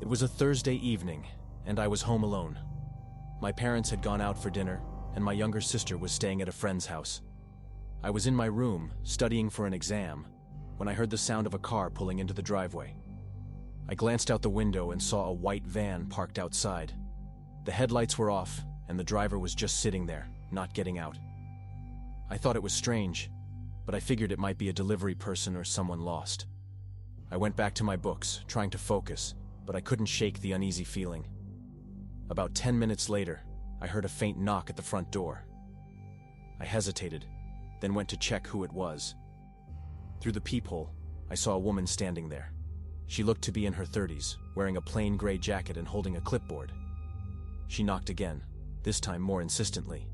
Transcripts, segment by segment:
It was a Thursday evening, and I was home alone. My parents had gone out for dinner, and my younger sister was staying at a friend's house. I was in my room, studying for an exam, when I heard the sound of a car pulling into the driveway. I glanced out the window and saw a white van parked outside. The headlights were off, and the driver was just sitting there, not getting out. I thought it was strange, but I figured it might be a delivery person or someone lost. I went back to my books, trying to focus, but I couldn't shake the uneasy feeling. About 10 minutes later, I heard a faint knock at the front door. I hesitated, then went to check who it was. Through the peephole, I saw a woman standing there. She looked to be in her 30s, wearing a plain gray jacket and holding a clipboard. She knocked again, this time more insistently.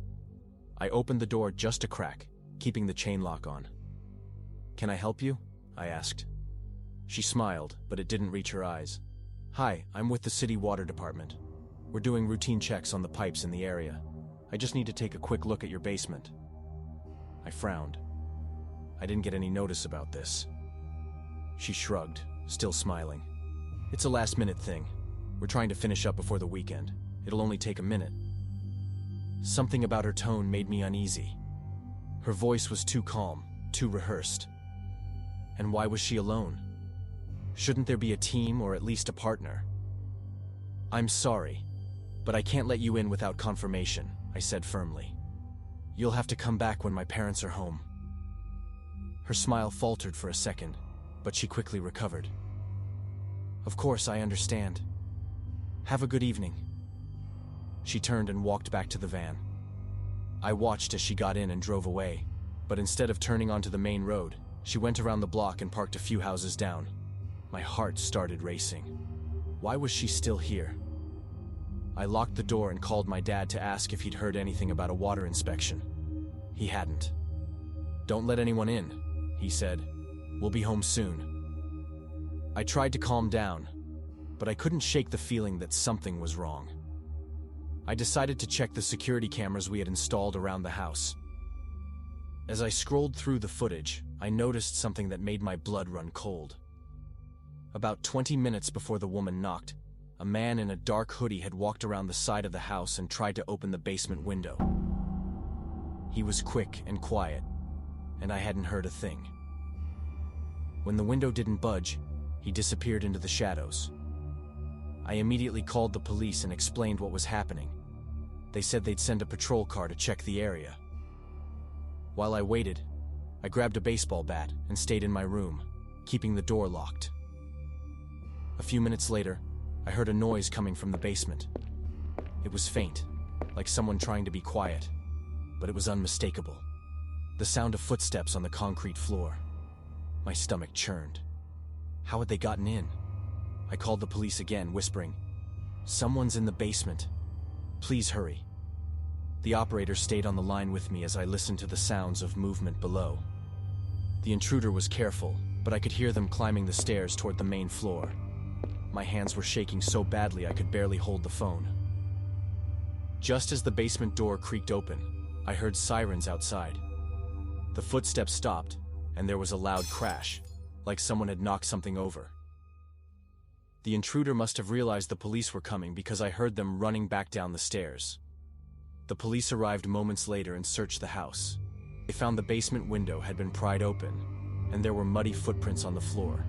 I opened the door just a crack, keeping the chain lock on. "Can I help you?" I asked. She smiled, but it didn't reach her eyes. "Hi, I'm with the city water department. We're doing routine checks on the pipes in the area. I just need to take a quick look at your basement." I frowned. I didn't get any notice about this. She shrugged, still smiling. "It's a last-minute thing. We're trying to finish up before the weekend. It'll only take a minute." Something about her tone made me uneasy. Her voice was too calm, too rehearsed. And why was she alone? Shouldn't there be a team or at least a partner? "I'm sorry, but I can't let you in without confirmation," I said firmly. "You'll have to come back when my parents are home." Her smile faltered for a second, but she quickly recovered. "Of course, I understand. Have a good evening." She turned and walked back to the van. I watched as she got in and drove away, but instead of turning onto the main road, she went around the block and parked a few houses down. My heart started racing. Why was she still here? I locked the door and called my dad to ask if he'd heard anything about a water inspection. He hadn't. "Don't let anyone in," he said. "We'll be home soon." I tried to calm down, but I couldn't shake the feeling that something was wrong. I decided to check the security cameras we had installed around the house. As I scrolled through the footage, I noticed something that made my blood run cold. About 20 minutes before the woman knocked, a man in a dark hoodie had walked around the side of the house and tried to open the basement window. He was quick and quiet, and I hadn't heard a thing. When the window didn't budge, he disappeared into the shadows. I immediately called the police and explained what was happening. They said they'd send a patrol car to check the area. While I waited, I grabbed a baseball bat and stayed in my room, keeping the door locked. A few minutes later, I heard a noise coming from the basement. It was faint, like someone trying to be quiet, but it was unmistakable. The sound of footsteps on the concrete floor. My stomach churned. How had they gotten in? I called the police again, whispering, "Someone's in the basement. Please hurry." The operator stayed on the line with me as I listened to the sounds of movement below. The intruder was careful, but I could hear them climbing the stairs toward the main floor. My hands were shaking so badly I could barely hold the phone. Just as the basement door creaked open, I heard sirens outside. The footsteps stopped, and there was a loud crash, like someone had knocked something over. The intruder must have realized the police were coming because I heard them running back down the stairs. The police arrived moments later and searched the house. They found the basement window had been pried open, and there were muddy footprints on the floor.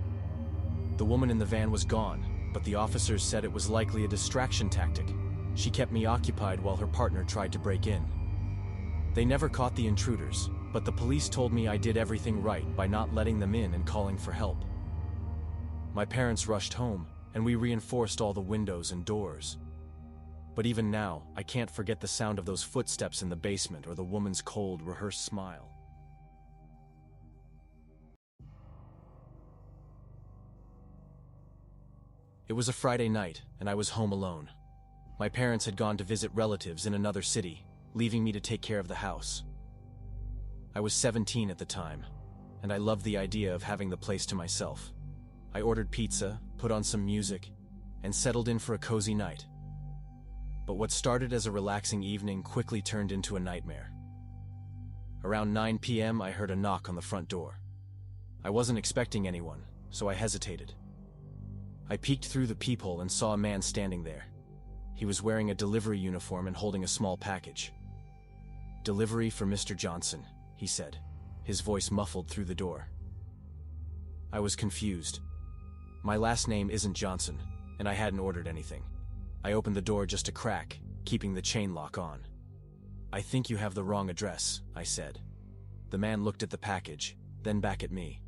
The woman in the van was gone, but the officers said it was likely a distraction tactic. She kept me occupied while her partner tried to break in. They never caught the intruders, but the police told me I did everything right by not letting them in and calling for help. My parents rushed home, and we reinforced all the windows and doors. But even now, I can't forget the sound of those footsteps in the basement or the woman's cold, rehearsed smile. It was a Friday night, and I was home alone. My parents had gone to visit relatives in another city, leaving me to take care of the house. I was 17 at the time, and I loved the idea of having the place to myself. I ordered pizza, put on some music, and settled in for a cozy night. But what started as a relaxing evening quickly turned into a nightmare. Around 9 p.m., I heard a knock on the front door. I wasn't expecting anyone, so I hesitated. I peeked through the peephole and saw a man standing there. He was wearing a delivery uniform and holding a small package. "Delivery for Mr. Johnson," he said, his voice muffled through the door. I was confused. My last name isn't Johnson, and I hadn't ordered anything. I opened the door just a crack, keeping the chain lock on. "I think you have the wrong address," I said. The man looked at the package, then back at me.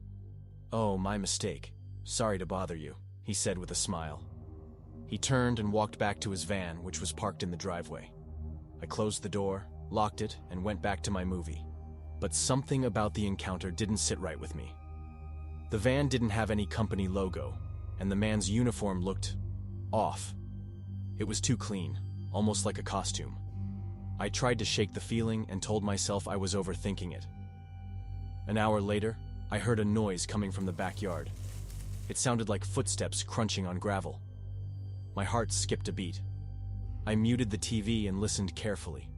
"Oh, my mistake. Sorry to bother you," he said with a smile. He turned and walked back to his van, which was parked in the driveway. I closed the door, locked it, and went back to my movie. But something about the encounter didn't sit right with me. The van didn't have any company logo, and the man's uniform looked off. It was too clean, almost like a costume. I tried to shake the feeling and told myself I was overthinking it. An hour later, I heard a noise coming from the backyard. It sounded like footsteps crunching on gravel. My heart skipped a beat. I muted the TV and listened carefully.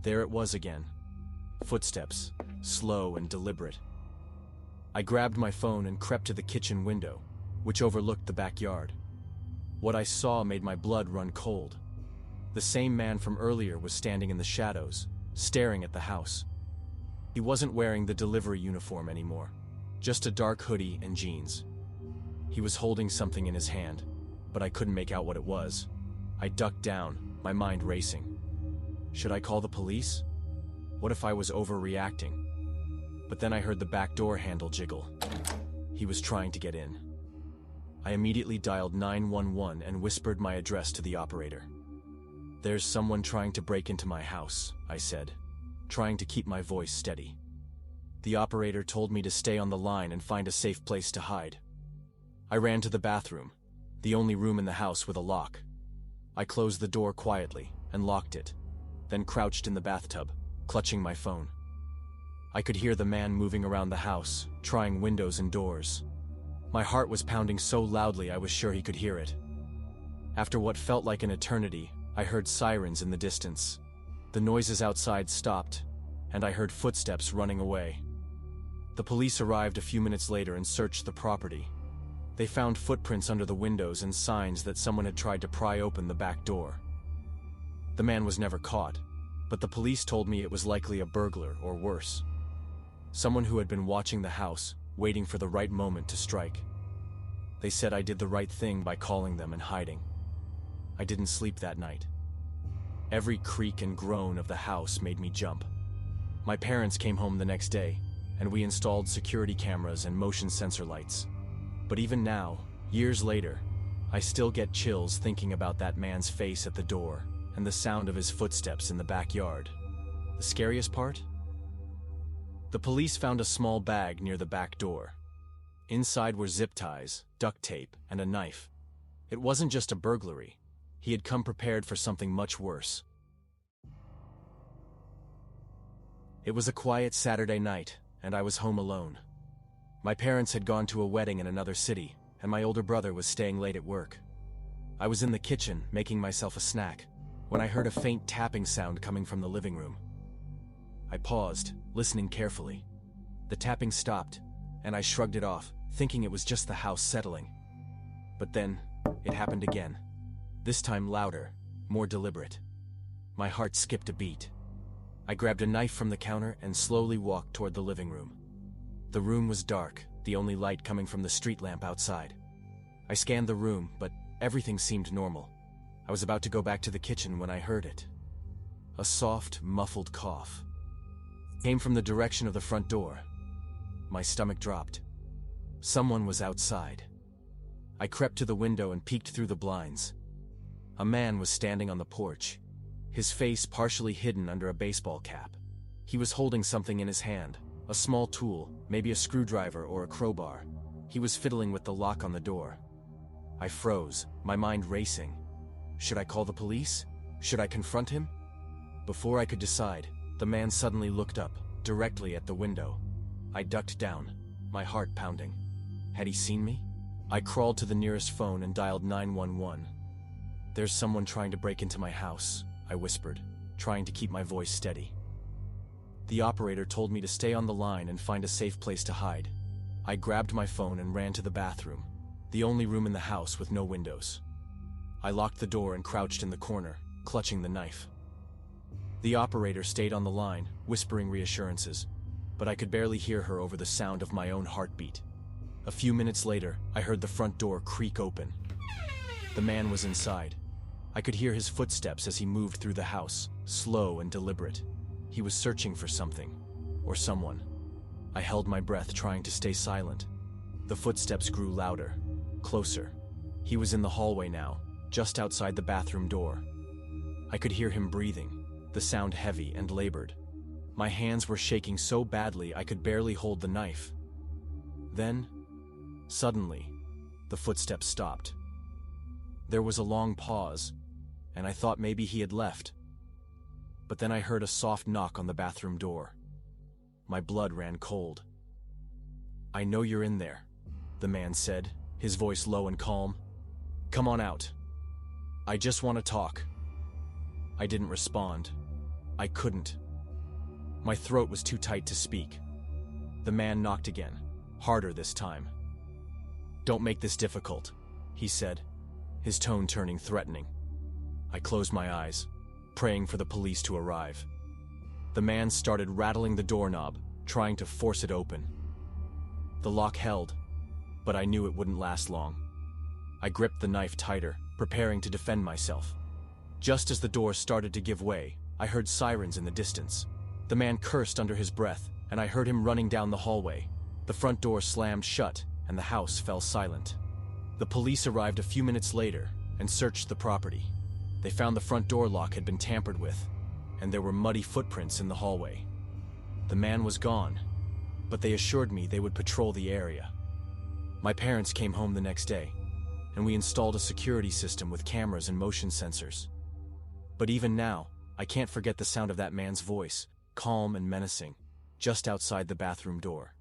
There it was again. Footsteps, slow and deliberate. I grabbed my phone and crept to the kitchen window, which overlooked the backyard. What I saw made my blood run cold. The same man from earlier was standing in the shadows, staring at the house. He wasn't wearing the delivery uniform anymore, just a dark hoodie and jeans. He was holding something in his hand, but I couldn't make out what it was. I ducked down, my mind racing. Should I call the police? What if I was overreacting? But then I heard the back door handle jiggle. He was trying to get in. I immediately dialed 911 and whispered my address to the operator. "There's someone trying to break into my house," I said, trying to keep my voice steady. The operator told me to stay on the line and find a safe place to hide. I ran to the bathroom, the only room in the house with a lock. I closed the door quietly and locked it, then crouched in the bathtub, clutching my phone. I could hear the man moving around the house, trying windows and doors. My heart was pounding so loudly I was sure he could hear it. After what felt like an eternity, I heard sirens in the distance. The noises outside stopped, and I heard footsteps running away. The police arrived a few minutes later and searched the property. They found footprints under the windows and signs that someone had tried to pry open the back door. The man was never caught, but the police told me it was likely a burglar or worse. Someone who had been watching the house, waiting for the right moment to strike. They said I did the right thing by calling them and hiding. I didn't sleep that night. Every creak and groan of the house made me jump. My parents came home the next day, and we installed security cameras and motion sensor lights. But even now, years later, I still get chills thinking about that man's face at the door and the sound of his footsteps in the backyard. The scariest part? The police found a small bag near the back door. Inside were zip ties, duct tape, and a knife. It wasn't just a burglary. He had come prepared for something much worse. It was a quiet Saturday night, and I was home alone. My parents had gone to a wedding in another city, and my older brother was staying late at work. I was in the kitchen, making myself a snack, when I heard a faint tapping sound coming from the living room. I paused, listening carefully. The tapping stopped, and I shrugged it off, thinking it was just the house settling. But then, it happened again. This time louder, more deliberate. My heart skipped a beat. I grabbed a knife from the counter and slowly walked toward the living room. The room was dark, the only light coming from the street lamp outside. I scanned the room, but everything seemed normal. I was about to go back to the kitchen when I heard it. A soft, muffled cough. It came from the direction of the front door. My stomach dropped. Someone was outside. I crept to the window and peeked through the blinds. A man was standing on the porch, his face partially hidden under a baseball cap. He was holding something in his hand, a small tool, maybe a screwdriver or a crowbar. He was fiddling with the lock on the door. I froze, my mind racing. Should I call the police? Should I confront him? Before I could decide, the man suddenly looked up, directly at the window. I ducked down, my heart pounding. Had he seen me? I crawled to the nearest phone and dialed 911. "There's someone trying to break into my house," I whispered, trying to keep my voice steady. The operator told me to stay on the line and find a safe place to hide. I grabbed my phone and ran to the bathroom. the only room in the house with no windows. I locked the door and crouched in the corner, clutching the knife. The operator stayed on the line, whispering reassurances, but I could barely hear her over the sound of my own heartbeat. A few minutes later, I heard the front door creak open. The man was inside. I could hear his footsteps as he moved through the house, slow and deliberate. He was searching for something, or someone. I held my breath, trying to stay silent. The footsteps grew louder, closer. He was in the hallway now, just outside the bathroom door. I could hear him breathing, the sound heavy and labored. My hands were shaking so badly I could barely hold the knife. Then, suddenly, the footsteps stopped. There was a long pause, and I thought maybe he had left. But then I heard a soft knock on the bathroom door. My blood ran cold. "I know you're in there," the man said, his voice low and calm. "Come on out. I just want to talk." I didn't respond. I couldn't. My throat was too tight to speak. The man knocked again, harder this time. "Don't make this difficult," he said, his tone turning threatening. I closed my eyes, praying for the police to arrive. The man started rattling the doorknob, trying to force it open. The lock held, but I knew it wouldn't last long. I gripped the knife tighter, preparing to defend myself. Just as the door started to give way, I heard sirens in the distance. The man cursed under his breath, and I heard him running down the hallway. The front door slammed shut, and the house fell silent. The police arrived a few minutes later and searched the property. They found the front door lock had been tampered with, and there were muddy footprints in the hallway. The man was gone, but they assured me they would patrol the area. My parents came home the next day, and we installed a security system with cameras and motion sensors. But even now, I can't forget the sound of that man's voice, calm and menacing, just outside the bathroom door.